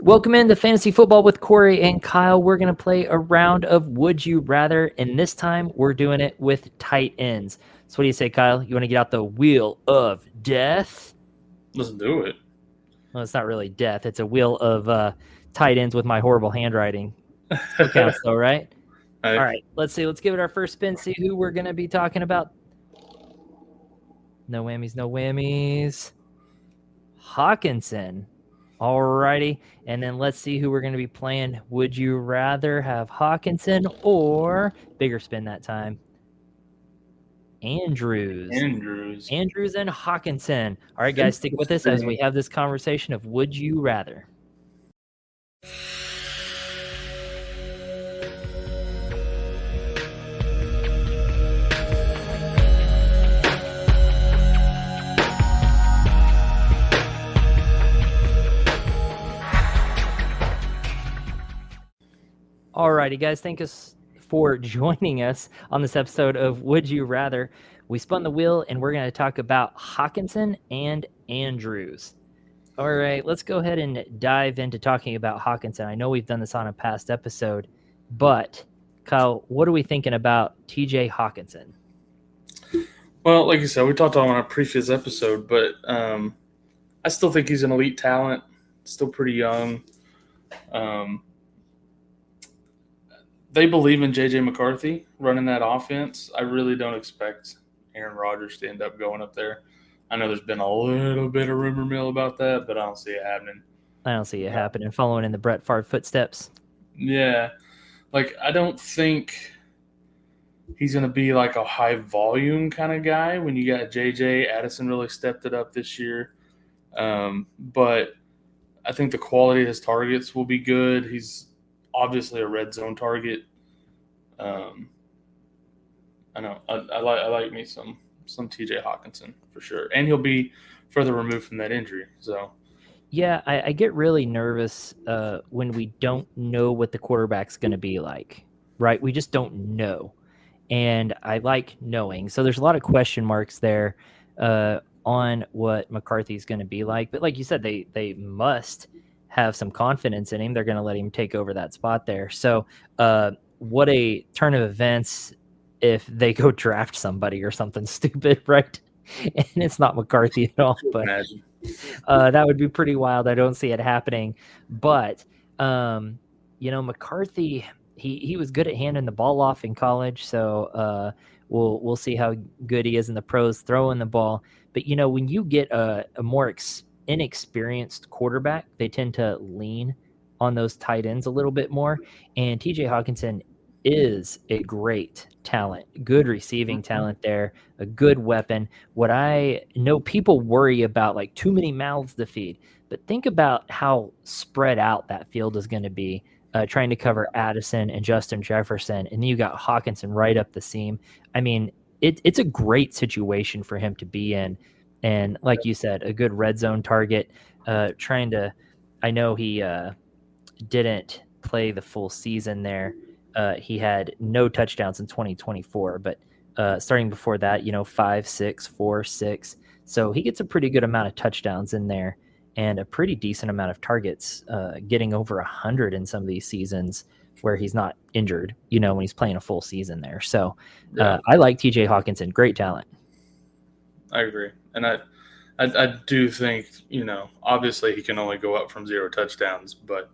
Welcome into Fantasy Football with Corey and Kyle. We're going to play a round of Would You Rather, and this time we're doing it with tight ends. So what do you say, Kyle? You want to get out the wheel of death? Let's do it. Well, it's not really death. It's a wheel of tight ends with my horrible handwriting. Still counts though, right? All right, let's see. Let's give it our first spin, see who we're going to be talking about. No whammies, no whammies. Hockenson. Alrighty, and then let's see who we're going to be playing. Would you rather have Hockenson or bigger spin that time? Andrews and Hockenson. All right, guys, stick with us as we have this conversation of would you rather. Alrighty, guys, thank us for joining us on this episode of Would You Rather. We spun the wheel, and we're going to talk about Hockenson and Andrews. All right, let's go ahead and dive into talking about Hockenson. I know we've done this on a past episode, but Kyle, what are we thinking about TJ Hockenson? Well, like you said, we talked on a previous episode, but I still think he's an elite talent. Still pretty young. They believe in J.J. McCarthy running that offense. I really don't expect Aaron Rodgers to end up going up there. I know there's been a little bit of rumor mill about that, but I don't see it happening. I don't see it happening, following in the Brett Favre footsteps. Yeah. I don't think he's going to be like a high-volume kind of guy when you got J.J. Addison really stepped it up this year. But I think the quality of his targets will be good. He's obviously a red zone target. I know. I like me some TJ Hockenson for sure. And he'll be further removed from that injury. So yeah, I get really nervous when we don't know what the quarterback's going to be like, right? We just don't know. And I like knowing. So there's a lot of question marks there on what McCarthy's going to be like. But like you said, they must have some confidence in him. They're going to let him take over that spot there. So what a turn of events if they go draft somebody or something stupid, right? And it's not McCarthy at all, but that would be pretty wild. I don't see it happening. But, McCarthy, he was good at handing the ball off in college. So we'll see how good he is in the pros throwing the ball. But, when you get a more inexperienced quarterback, they tend to lean on those tight ends a little bit more. And TJ Hockenson is a great talent, good receiving talent there, a good weapon. What I know people worry about, like too many mouths to feed, but think about how spread out that field is going to be, trying to cover Addison and Justin Jefferson. And then you got Hockenson right up the seam. I mean, it's a great situation for him to be in. And like you said, a good red zone target, I know he didn't play the full season there. He had no touchdowns in 2024, but starting before that, 5, 6, 4, 6. So he gets a pretty good amount of touchdowns in there and a pretty decent amount of targets, getting over 100 in some of these seasons where he's not injured, when he's playing a full season there. So I like TJ Hockenson, great talent. I agree. And I do think, obviously he can only go up from 0 touchdowns, but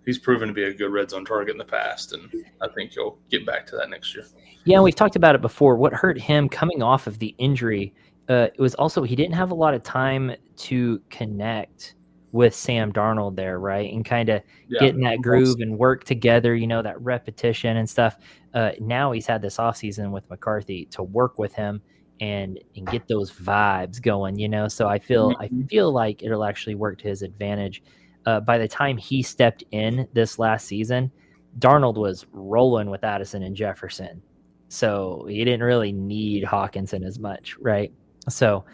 he's proven to be a good red zone target in the past, and I think he'll get back to that next year. Yeah, we've talked about it before. What hurt him coming off of the injury, it was also he didn't have a lot of time to connect with Sam Darnold there, right? And kind of get in that groove and work together, that repetition and stuff. Now he's had this offseason with McCarthy to work with him and get those vibes going, So I feel like it'll actually work to his advantage. By the time he stepped in this last season, Darnold was rolling with Addison and Jefferson. So he didn't really need Hockenson as much, right? So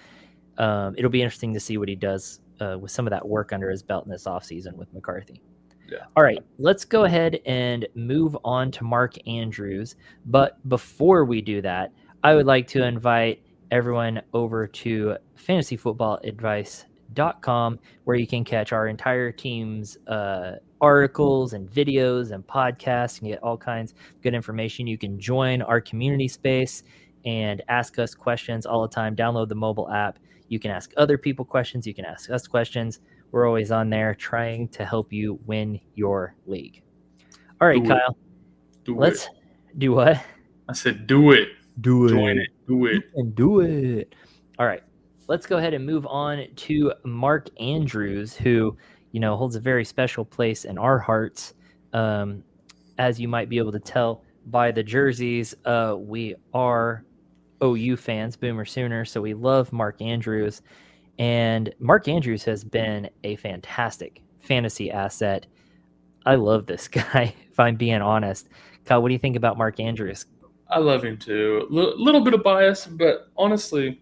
it'll be interesting to see what he does with some of that work under his belt in this offseason with McCarthy. Yeah. All right, let's go ahead and move on to Mark Andrews. But before we do that, I would like to invite everyone over to Fantasy Football Advice redraft.com, where you can catch our entire team's articles and videos and podcasts and get all kinds of good information. You can join our community space and ask us questions all the time. Download the mobile app. You can ask other people questions. You can ask us questions. We're always on there trying to help you win your league. All right, Kyle. Let's do what? I said do it. Do it. Join it. Do it. And do it. All right. Let's go ahead and move on to Mark Andrews, who, holds a very special place in our hearts. As you might be able to tell by the jerseys, we are OU fans, Boomer Sooner, so we love Mark Andrews. And Mark Andrews has been a fantastic fantasy asset. I love this guy, if I'm being honest. Kyle, what do you think about Mark Andrews? I love him too. Little bit of bias, but honestly,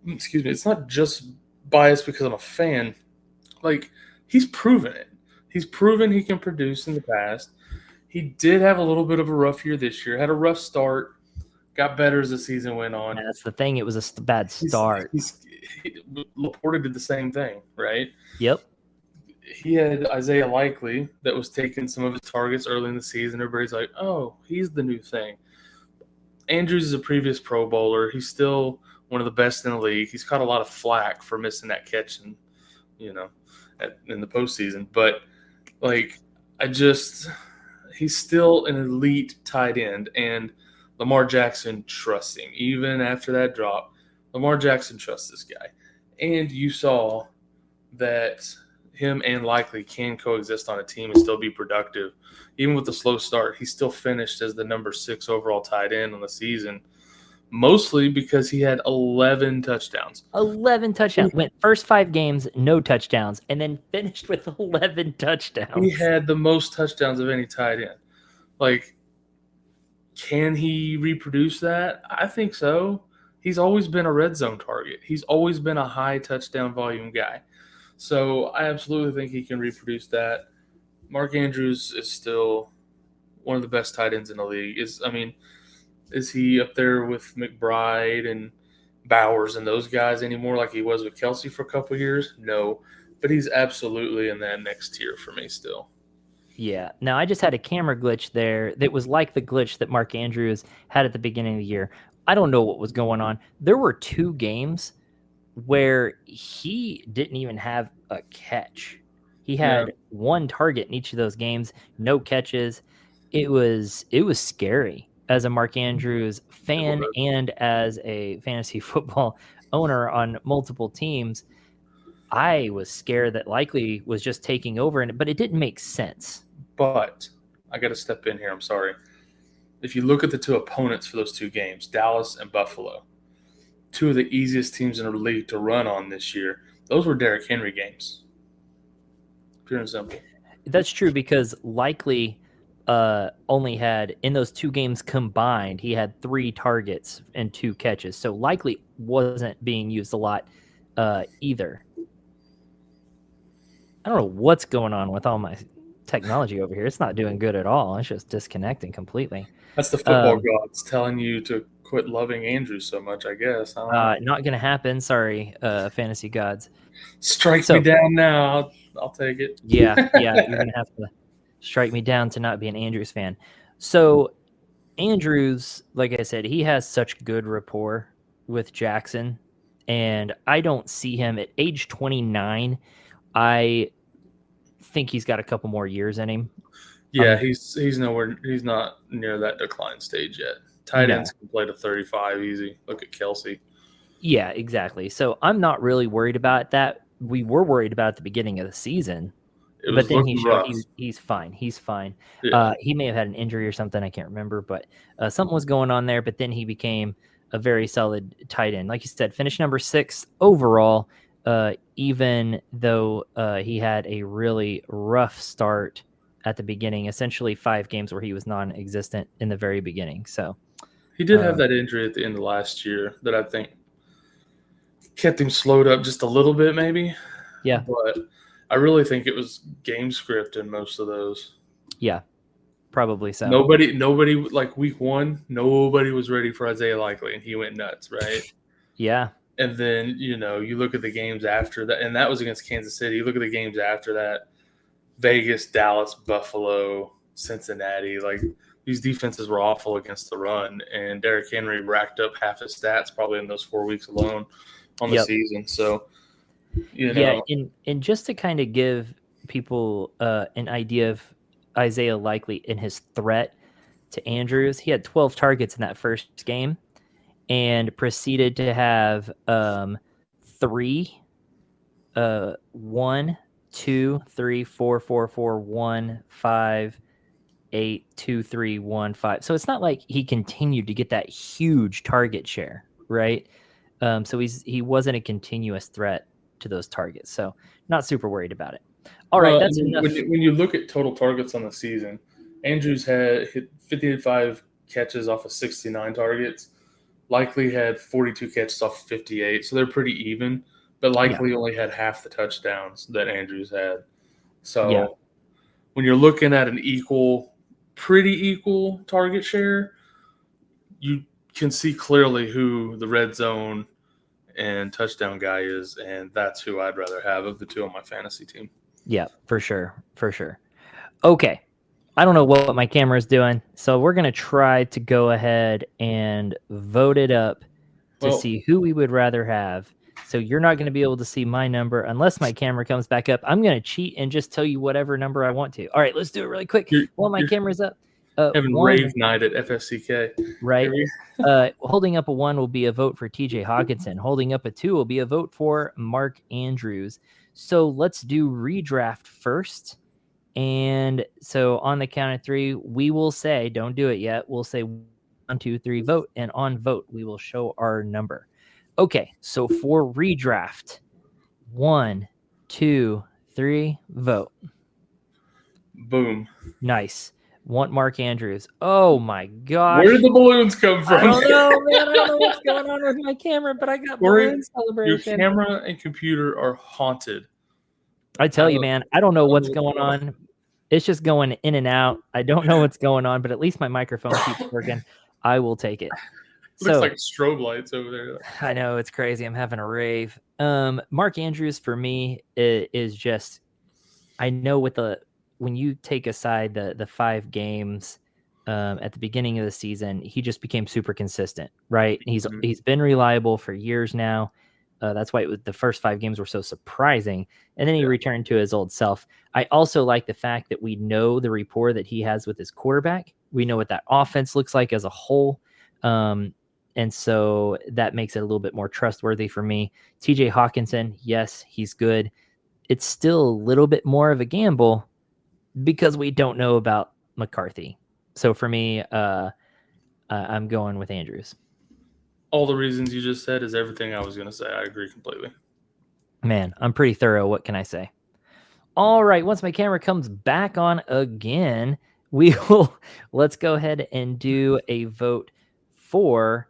excuse me, it's not just bias because I'm a fan. Like, he's proven it. He's proven he can produce in the past. He did have a little bit of a rough year this year. Had a rough start. Got better as the season went on. And that's the thing. It was a bad start. Laporta did the same thing, right? Yep. He had Isaiah Likely that was taking some of his targets early in the season. Everybody's like, oh, he's the new thing. Andrews is a previous Pro Bowler. He's still one of the best in the league. He's caught a lot of flack for missing that catch in the postseason. But, he's still an elite tight end. And Lamar Jackson trusts him. Even after that drop, Lamar Jackson trusts this guy. And you saw that him and Likely can coexist on a team and still be productive. Even with the slow start, he still finished as the number 6 overall tight end on the season, mostly because he had 11 touchdowns. 11 touchdowns. Went first 5 games, no touchdowns, and then finished with 11 touchdowns. He had the most touchdowns of any tight end. Can he reproduce that? I think so. He's always been a red zone target. He's always been a high touchdown volume guy. So I absolutely think he can reproduce that. Mark Andrews is still one of the best tight ends in the league. Is he up there with McBride and Bowers and those guys anymore like he was with Kelsey for a couple of years? No. But he's absolutely in that next tier for me still. Yeah. Now, I just had a camera glitch there that was like the glitch that Mark Andrews had at the beginning of the year. I don't know what was going on. There were 2 games where he didn't even have a catch. He had 1 target in each of those games, no catches. It was scary as a Mark Andrews fan and as a fantasy football owner on multiple teams. I was scared that Likely was just taking over, but it didn't make sense. But I got to step in here. I'm sorry. If you look at the 2 opponents for those 2 games, Dallas and Buffalo, 2 of the easiest teams in the league to run on this year, those were Derrick Henry games. Pure and simple. That's true because Likely only had, in those 2 games combined, he had 3 targets and 2 catches. So Likely wasn't being used a lot either. I don't know what's going on with all my technology over here. It's not doing good at all. It's just disconnecting completely. That's the football gods telling you to quit loving Andrews so much, I guess. Not going to happen. Sorry, fantasy gods. Strike me down now. I'll take it. Yeah, you're going to have to strike me down to not be an Andrews fan. So Andrews, like I said, he has such good rapport with Jackson, and I don't see him at age 29. I think he's got a couple more years in him. Yeah, he's not near that decline stage yet. Tight ends can play to 35 easy. Look at Kelsey. Yeah, exactly. So I'm not really worried about that. We were worried about at the beginning of the season, but then he showed he's fine. He's fine. Yeah. He may have had an injury or something. I can't remember, but something was going on there. But then he became a very solid tight end. Like you said, finished number 6 overall. Even though he had a really rough start at the beginning, essentially 5 games where he was non-existent in the very beginning. So he did have that injury at the end of last year that I think kept him slowed up just a little bit, maybe. Yeah. But I really think it was game script in most of those. Yeah, probably so. Nobody like week 1, nobody was ready for Isaiah Likely, and he went nuts, right? Yeah. And then, you look at the games after that, and that was against Kansas City. You look at the games after that, Vegas, Dallas, Buffalo, Cincinnati. Like, these defenses were awful against the run, and Derrick Henry racked up half his stats probably in those 4 weeks alone on the season. So, Yeah, and just to kind of give people an idea of Isaiah Likely and his threat to Andrews, he had 12 targets in that first game and proceeded to have 3, 1, 2, 3, 4, 4, 4, 1, 5, 8, 2, 3, 1, 5. So it's not like he continued to get that huge target share, right? So he wasn't a continuous threat to those targets. So not super worried about it. All right, that's enough. When you look at total targets on the season, Andrews had hit 55 catches off of 69 targets. Likely had 42 catches off 58, so they're pretty even. But Likely only had half the touchdowns that Andrews had. So when you're looking at an pretty equal target share, you can see clearly who the red zone and touchdown guy is, and that's who I'd rather have of the two on my fantasy team. Yeah, for sure. Okay. I don't know what my camera is doing, so we're going to try to go ahead and vote it up to see who we would rather have. So you're not going to be able to see my number unless my camera comes back up. I'm going to cheat and just tell you whatever number I want to. All right, let's do it really quick. While my camera's up. Having rave night at FSCK. Right. Holding up a 1 will be a vote for TJ Hockenson. Holding up a 2 will be a vote for Mark Andrews. So let's do redraft first. And so on the count of 3, we will say, don't do it yet. We'll say 1, 2, 3, vote. And on vote, we will show our number. Okay, so for redraft, 1, 2, 3, vote. Boom. Nice. Want Mark Andrews. Oh my gosh. Where did the balloons come from? I don't know, man. I don't know what's going on with my camera, but I got balloon celebration. Your camera and computer are haunted. I tell you, man, I don't know what's going on. It's just going in and out. I don't know what's going on, but at least my microphone keeps working. I will take it. Looks like strobe lights over there. I know, it's crazy. I'm having a rave. Mark Andrews for me is just, I know when you take aside the 5 games at the beginning of the season, he just became super consistent, right? He's been reliable for years now. That's why the first 5 games were so surprising. And then he returned to his old self. I also like the fact that we know the rapport that he has with his quarterback. We know what that offense looks like as a whole. And so that makes it a little bit more trustworthy for me. TJ Hockenson, yes, he's good. It's still a little bit more of a gamble because we don't know about McCarthy. So for me, I'm going with Andrews. All the reasons you just said is everything I was going to say. I agree completely. Man, I'm pretty thorough. What can I say? All right. Once my camera comes back on again, let's go ahead and do a vote for,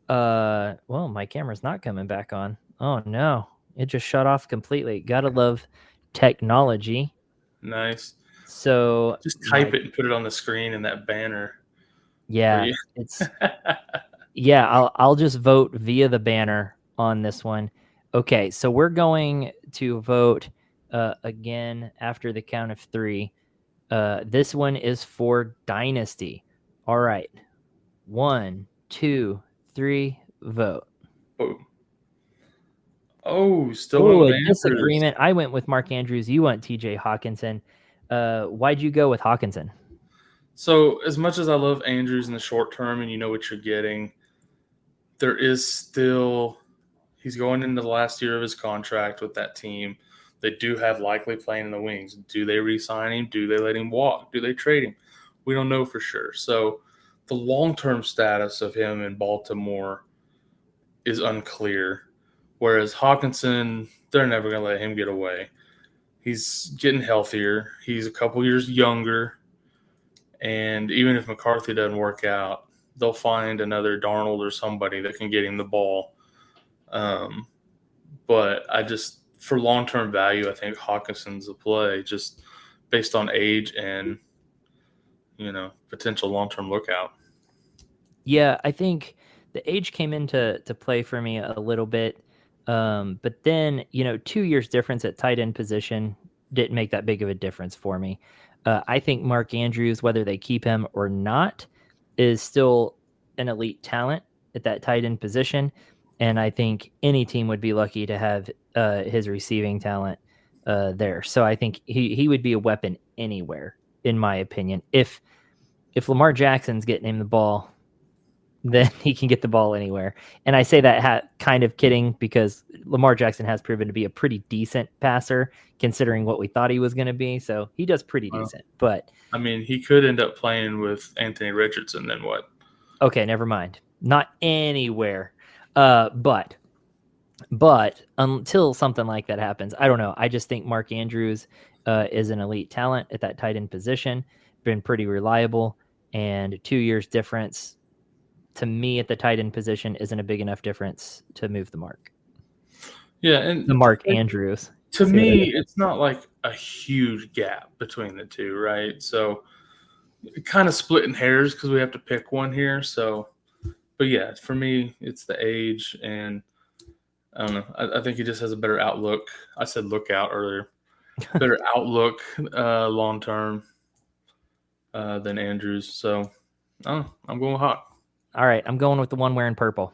well, my camera's not coming back on. Oh no, it just shut off completely. Gotta love technology. Nice. So just type it and put it on the screen in that banner. Yeah, it's I'll just vote via the banner on this one. Okay, so we're going to vote again after the count of 3. This one is for Dynasty. All right. 1, 2, 3, vote. Still a disagreement. I went with Mark Andrews. You went TJ Hockenson. Why'd you go with Hockenson? So as much as I love Andrews in the short term and you know what you're getting, there is still – he's going into the last year of his contract with that team. They do have Likely playing in the wings. Do they re-sign him? Do they let him walk? Do they trade him? We don't know for sure. So the long-term status of him in Baltimore is unclear, whereas Hockenson, they're never going to let him get away. He's getting healthier. He's a couple years younger. And even if McCarthy doesn't work out, they'll find another Darnold or somebody that can get him the ball. But for long-term value, I think Hawkinson's a play just based on age and, potential long-term lookout. Yeah, I think the age came into play for me a little bit. But then, 2 years difference at tight end position didn't make that big of a difference for me. I think Mark Andrews, whether they keep him or not, is still an elite talent at that tight end position. And I think any team would be lucky to have his receiving talent there. So I think he would be a weapon anywhere, in my opinion. If Lamar Jackson's getting him the ball, then he can get the ball anywhere. And I say that kind of kidding because Lamar Jackson has proven to be a pretty decent passer considering what we thought he was going to be. So he does pretty decent. But I mean, he could end up playing with Anthony Richardson. Then what? Okay, never mind. Not anywhere. But until something like that happens, I don't know. I just think Mark Andrews is an elite talent at that tight end position. Been pretty reliable, and 2 years difference to me at the tight end position isn't a big enough difference to move the mark. Yeah, and the Mark Andrews. To me, it's not like a huge gap between the two, right? So kind of splitting hairs because we have to pick one here. So, but yeah, for me, it's the age, and I don't know. I think he just has a better outlook. I said lookout earlier. Better outlook long term than Andrews. So, I'm going with Hawk. All right, I'm going with the one wearing purple.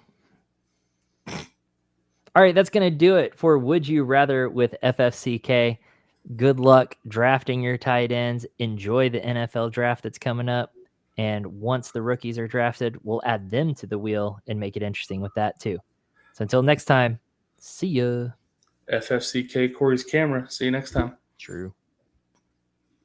All right, that's going to do it for Would You Rather with FFCK. Good luck drafting your tight ends. Enjoy the NFL draft that's coming up. And once the rookies are drafted, we'll add them to the wheel and make it interesting with that too. So until next time, see ya. FFCK Corey's camera. See you next time. True.